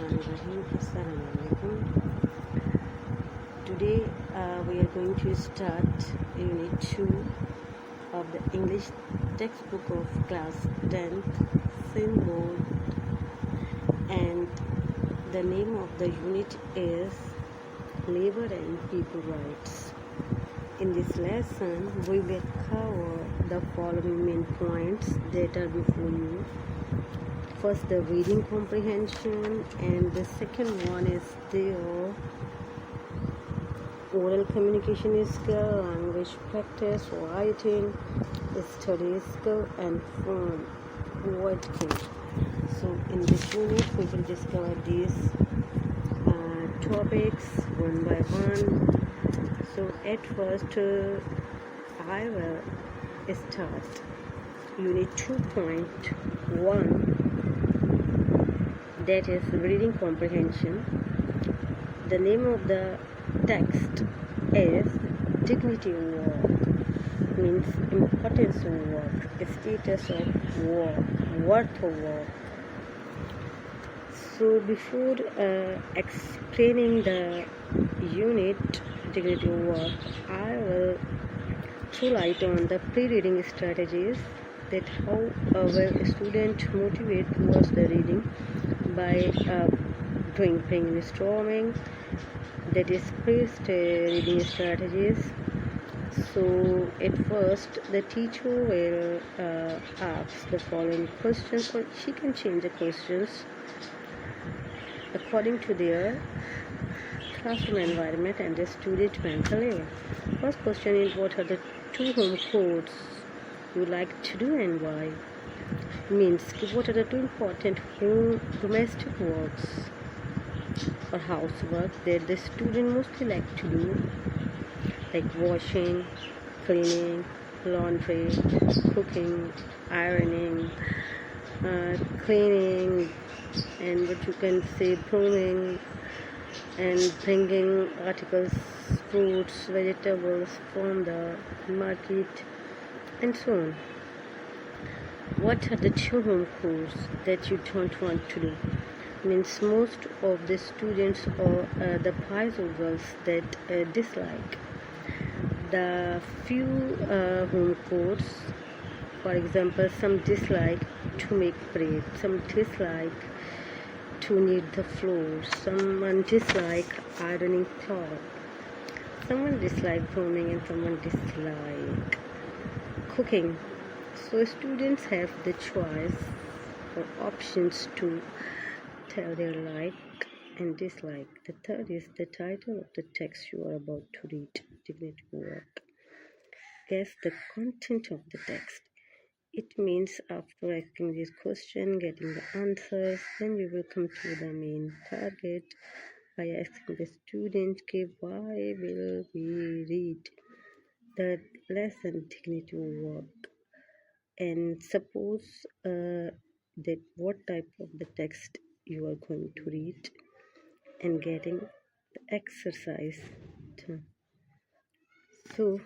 Bismillahirrahmanirrahim. Assalamualaikum. Today we are going to start Unit 2 of the English textbook of class 10th Sindh Board, and the name of the unit is Labor and People Rights. In this lesson we will cover the following main points that are before you. First, the reading comprehension, and the second one is the oral communication skill, language practice, writing, study skill, and form word key. So in this unit we will discover these topics one by one. So at first I will start Unit 2.1, that is reading comprehension. The name of the text is Dignity of Work, means importance of work, status of work, worth of work. So before explaining the unit Dignity of Work, I will throw light on the pre-reading strategies, that how will a student motivate towards the reading by doing brainstorming, that is pre-reading strategies. So at first the teacher will ask the following questions, or she can change the questions according to their classroom environment and the student mental level. First question is, what are the 2 home chores you like to do and why? Means what are the 2 important home domestic works or housework that the student mostly like to do, like washing, cleaning, laundry, cooking, ironing, cleaning, and what you can say pruning, and bringing articles, fruits, vegetables from the market, and so on. What are the 2 home chores that you don't want to do? Means most of the students or the boys or girls that dislike the few home chores. For example, some dislike to make bread, some dislike to knead the floor, someone dislike ironing cloth, someone dislike pruning, and someone dislike cooking. So students have the choice or options to tell their like and dislike. The third is the title of the text you are about to read, Dignity of Work. Guess the content of the text. It means after asking this question, getting the answers, then you will come to the main target by asking the student, why will we read the lesson Dignity of Work? And suppose that what type of the text you are going to read, and getting the exercise done. So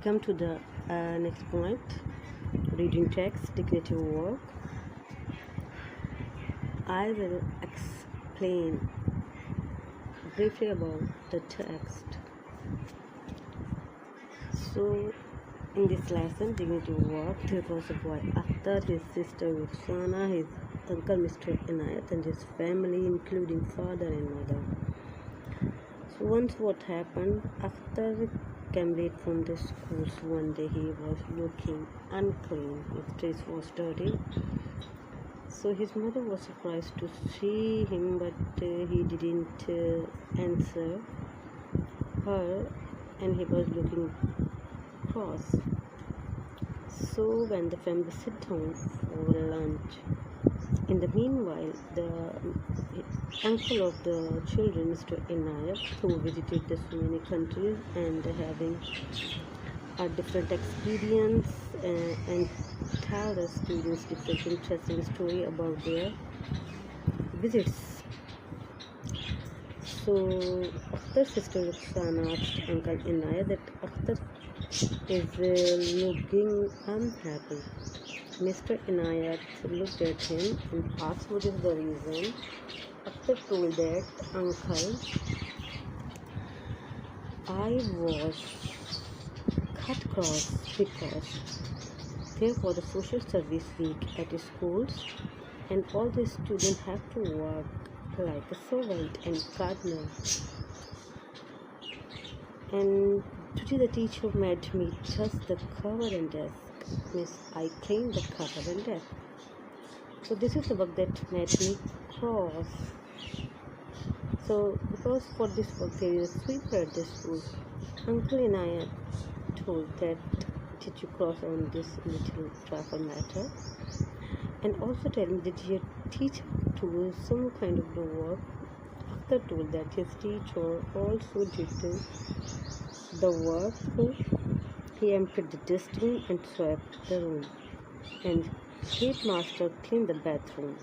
come to the next point, reading text Dignity of Work. I will explain briefly about the text. So in this lesson, Dignity of Work, there was a boy Akhtar, his sister Rukhsana, his uncle Mr. Inayat, and his family including father and mother. So once what happened, Akhtar came late from the school. So one day he was looking unclean, his dress was dirty. So his mother was surprised to see him, but he didn't answer her, and he was looking cross. So when the family sit down for lunch, in the meanwhile, the uncle of the children, Mr. Inayat, who visited the so many countries and having a different experience and tell the students different interesting story about their visits. So Akhtar's sister Rukhsana asked Uncle Inayat that Akhtar is looking unhappy. Mr. Inayat looked at him and asked what is the reason. Akhtar told that, Uncle, I was cut cross because there was a social service week at schools and all the students have to work like a servant and gardener. And today the teacher made me just the cover and desk. Miss, I cleaned the cover and desk. So this is the work that made me cross. So because for this work there is a sweeper at the school, Uncle and I told that did you cross on this little trifle matter? And also tell me that your teacher do some kind of the work. After told that his teacher also did the work. He emptied the dustbin and swept the room, and headmaster cleaned the bathroom.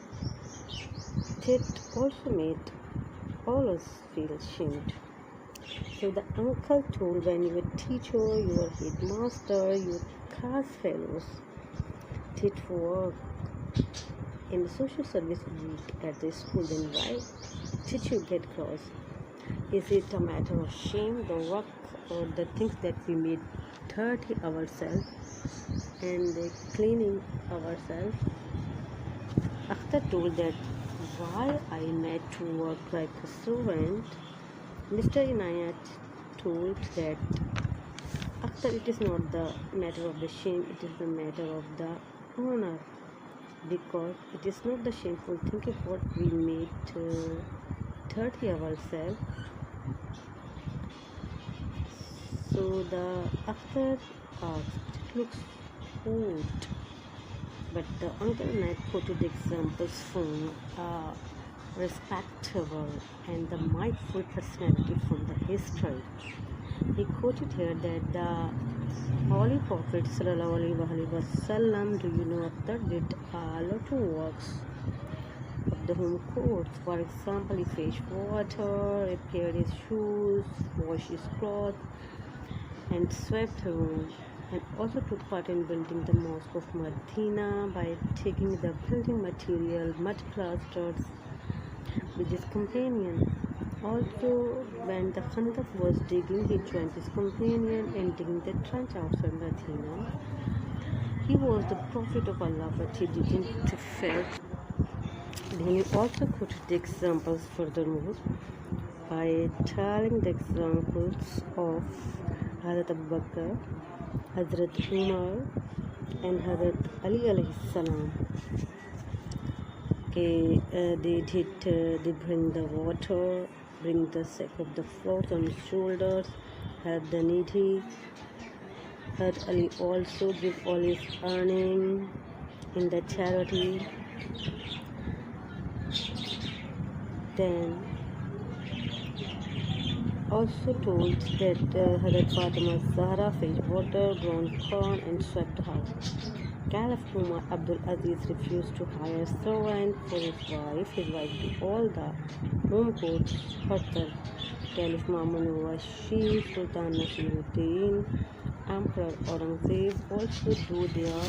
That also made all us feel ashamed. So the uncle told when your teacher, your headmaster, your class fellows did work in the social service week at the school, then why did you get cross? Is it a matter of shame, the work or the things that we made dirty ourselves and cleaning ourselves? Akhtar told that why I made to work like a servant. Mr. Inayat told that Akhtar, it is not the matter of the shame, it is the matter of the honor, because it is not the shameful thing of what we made dirty ourselves. So the Akhtar asked, it looks old, but the uncle and I quoted examples from a respectable and the mindful personality from the history. He quoted here that the Holy Prophet ﷺ, do you know, Akhtar did a lot of works of the home courts. For example, he fetched water, repaired his shoes, washed his clothes, and swept the room, and also took part in building the Mosque of Medina by taking the building material, mud plasters, with his companion. Also, when the Khandaq was digging, he joined his companion in digging the trench outside Medina. He was the Prophet of Allah, but he didn't fail. Then he also quoted the examples furthermore by telling the examples of Hazrat Abu Bakr, Hazrat Umar, and Hazrat Ali alayhi salam. They bring the water, bring the sack of the flour on his shoulders, help the needy. Hazrat Ali also give all his earning in the charity. Then also told that Hazrat Fatima Zahra fetched water, ground corn, and swept the house. Caliph Umar Abdul Aziz refused to hire a servant for his wife. His wife did all the home chores herself. Caliph Mamun Rashid, Sultan Nasiruddin, Emperor Aurangzeb also do their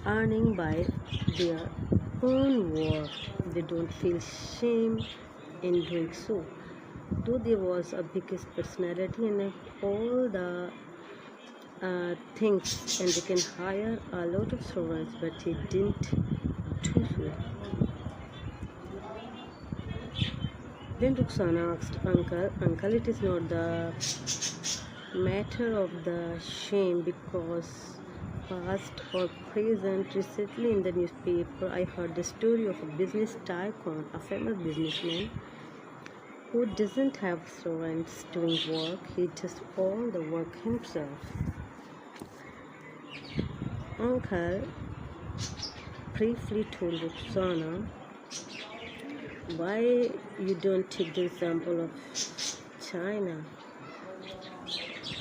earning by their own work. They don't feel shame in doing so. Though there was a biggest personality and all the things, and they can hire a lot of servants, but he didn't do so. Then Ruxana asked, Uncle, it is not the matter of the shame because past or present. Recently in the newspaper, I heard the story of a business tycoon, a famous businessman who doesn't have servants doing work. He does all the work himself. Uncle briefly told Roxana, why you don't take the example of China?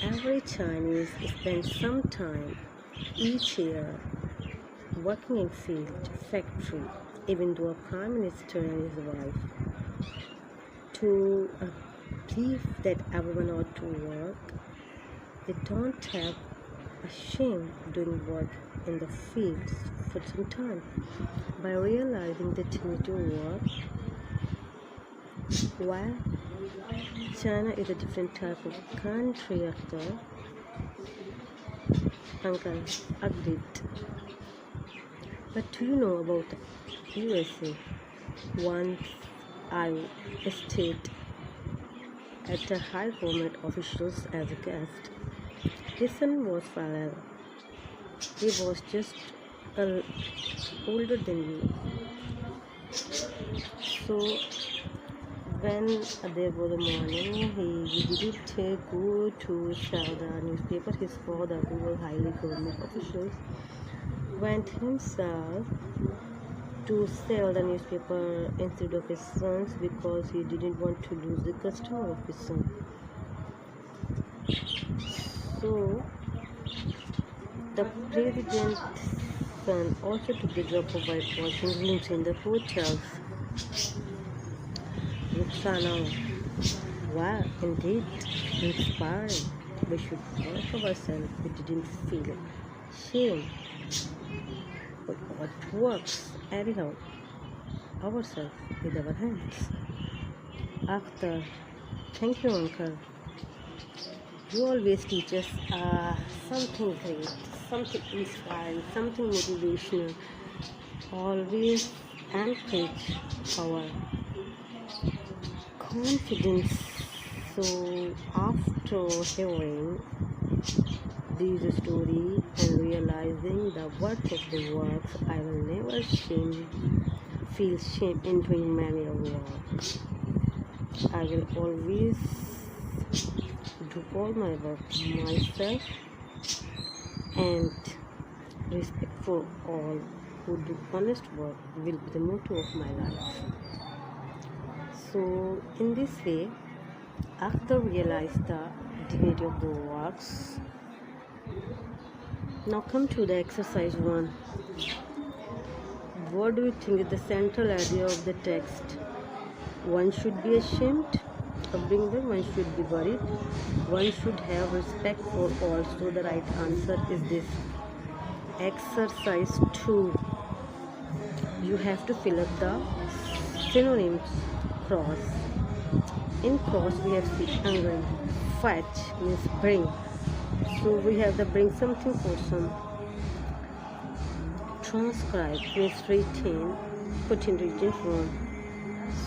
Every Chinese spends some time each year working in field, factory, even though a prime minister and his wife. To believe that everyone ought to work, they don't have ashamed doing work in the fields for some time. By realizing that you need to work, while China is a different type of country after Uncle agreed. But do you know about USA? Once I stayed at a high government officials as a guest. His son was Farrell. He was just older than me. So when there was a morning, he didn't go to sell the newspaper. His father, who was highly government officials, went himself to sell the newspaper instead of his sons because he didn't want to lose the customer of his son. So the president's son also took the job of whitewashing rooms in the hotels. Ruxana, wow, indeed, inspiring. We should work ourselves. We didn't feel shame. But what works, anyhow, ourselves with our hands. After, thank you, Uncle. You always teach us something great, something inspiring, something motivational. Always encourage our confidence. So after hearing this story and realizing the worth of the works, I will never feel shame in doing many work. I will always do all my work myself and respect for all who do honest work will be the motto of my life. So in this way, after realize the dignity of the works, now come to the exercise 1. What do you think is the central idea of the text? One should be ashamed of being there, one should be worried, one should have respect for all. So the right answer is this. Exercise 2. You have to fill up the synonyms. Cross. In cross we have the angry. Fetch means bring. So we have the bring something for some. Transcribe means retain, put in written form.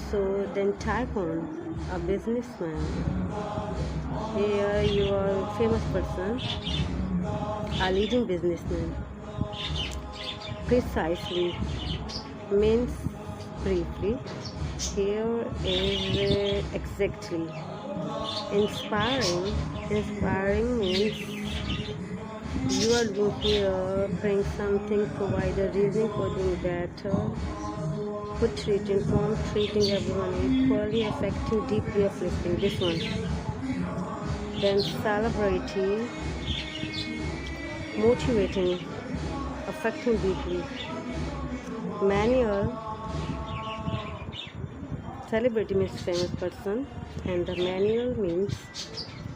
So then type on a businessman. Here you are a famous person, a leading businessman. Precisely means briefly. Here is exactly. Inspiring means you are doing here, bring something, provide a reason for doing better, put written form, treating everyone equally, affecting, deeply uplifting. This one. Then celebrity, motivating, affecting deeply. Manual. Celebrity means famous person, and the manual means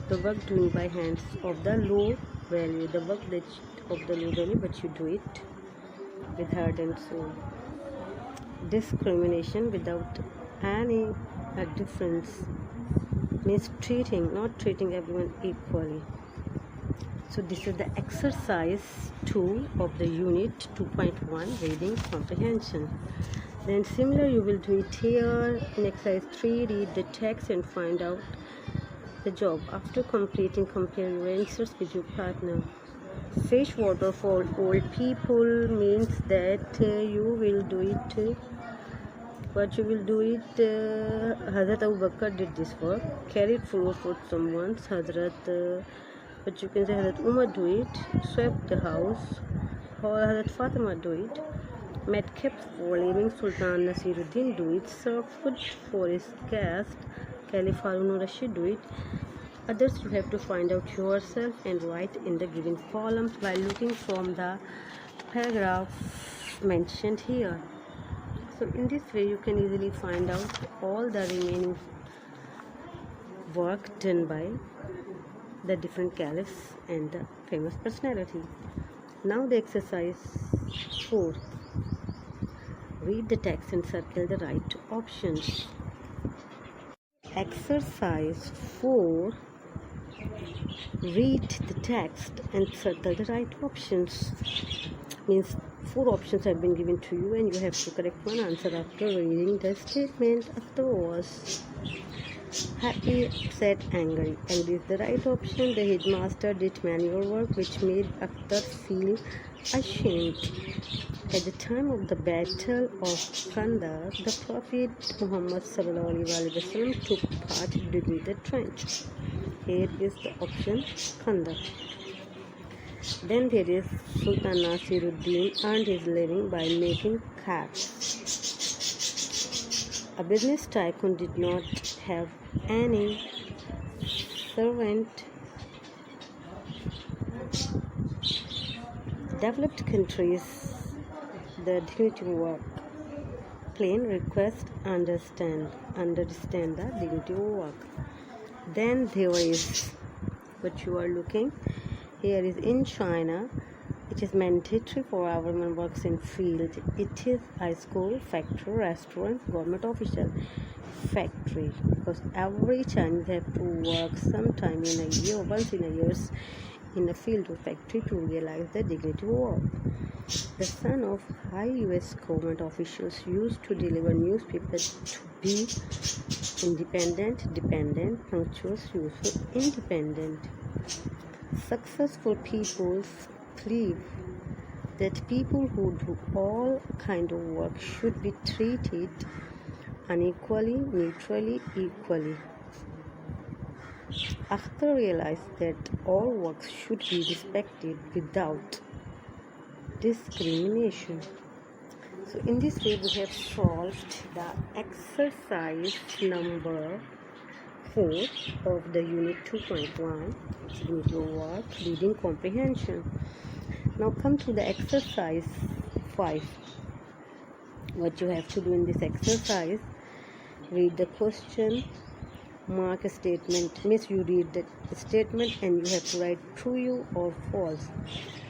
the work doing by hands of the low value, the work that of the low value, but you do it with heart and soul. Discrimination without any difference means not treating everyone equally. So this is the exercise 2 of the unit 2.1 reading comprehension. Then similar you will do it here in exercise 3. Read the text and find out the job. After completing, compare your answers with your partner. Fetch water for old people means that you will do it. What you will do it, Hazrat Abu Bakr did this work. Carried flour for someone, but you can say Hazrat Umar do it. Swept the house, or Hazrat Fatima do it. Made kept for living, Sultan Nasiruddin do it. Served food for his guest, Caliph Harun al-Rashid do it. Others you have to find out yourself and write in the given columns by looking from the paragraph mentioned here. So in this way you can easily find out all the remaining work done by the different caliphs, and the famous personality. Now the exercise 4. Read the text and circle the right options. Exercise 4. Read the text and circle the right options. Means 4 options have been given to you and you have to correct one answer after reading the statement. Akhtar was happy, upset, angry. Angry is the right option. The headmaster did manual work which made Akhtar feel ashamed. At the time of the Battle of Kandahar, the Prophet Muhammad ﷺ took part during the trench. Here is the option Kandahar. Then there is Sultan Nasiruddin earned his living by making caps. A business tycoon did not have any servant. Developed countries, the dignity work. Plain request, understand the dignity work. Then there is what you are looking. Here is in China, it is mandatory for our women works in field. It is a school, factory, restaurant, government official. Factory, because every Chinese have to work sometime in a year, once in a year, in a field or factory to realize the dignity work. The son of high US government officials used to deliver newspapers to be independent, dependent, punctuous, useful, independent. Successful people believe that people who do all kind of work should be treated unequally, neutrally, equally. Akhtar realized that all works should be respected without discrimination. So in this way we have solved the exercise number 4 of the unit 2.1, dignity work, reading comprehension. Now come to the exercise 5. What you have to do in this exercise: read the question, mark a statement. Means you read the statement and you have to write true or false.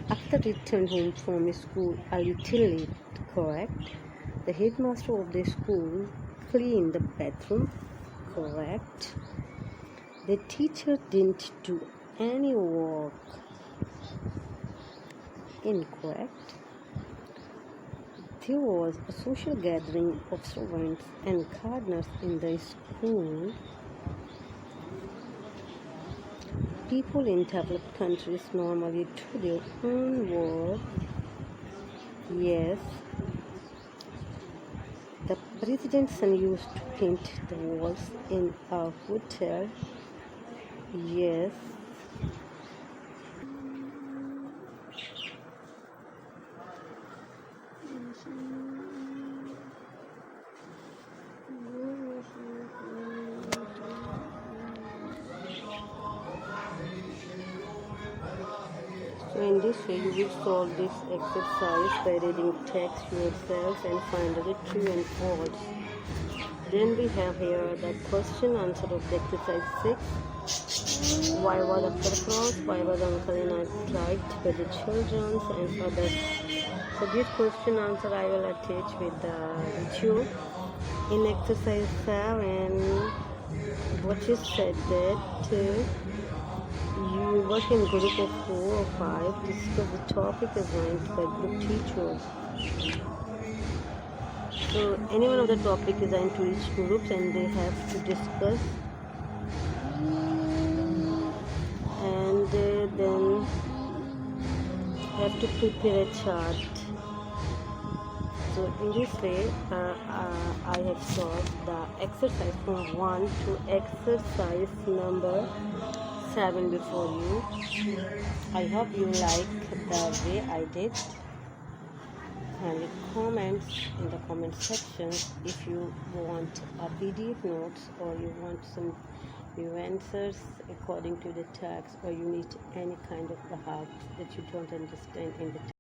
After returned home from school a little late. Correct. The headmaster of the school cleaned the bathroom. Correct. The teacher didn't do any work. Incorrect. There was a social gathering of servants and gardeners in the school. People in developed countries normally do their own work. Yes. The president's son used to paint the walls in a hotel. Yes. So in this way you will solve this exercise by reading text yourself and find the true and false. Then we have here the question answer of the exercise 6. Why was Akhtar cross? Why was uncle not liked by the children and others? So this question answer I will attach with the video. In exercise 7, what is said that you work in group of 4 or 5, discuss the topic assigned by group teachers. So any one of the topic is assigned to each group and they have to discuss, and then have to prepare a chart. So in this way I have solved the exercise from 1 to exercise number 7 before you. I hope you like the way I did. Kindly comments in the comment section if you want a PDF notes or you want some new answers according to the text, or you need any kind of the help that you don't understand in the text.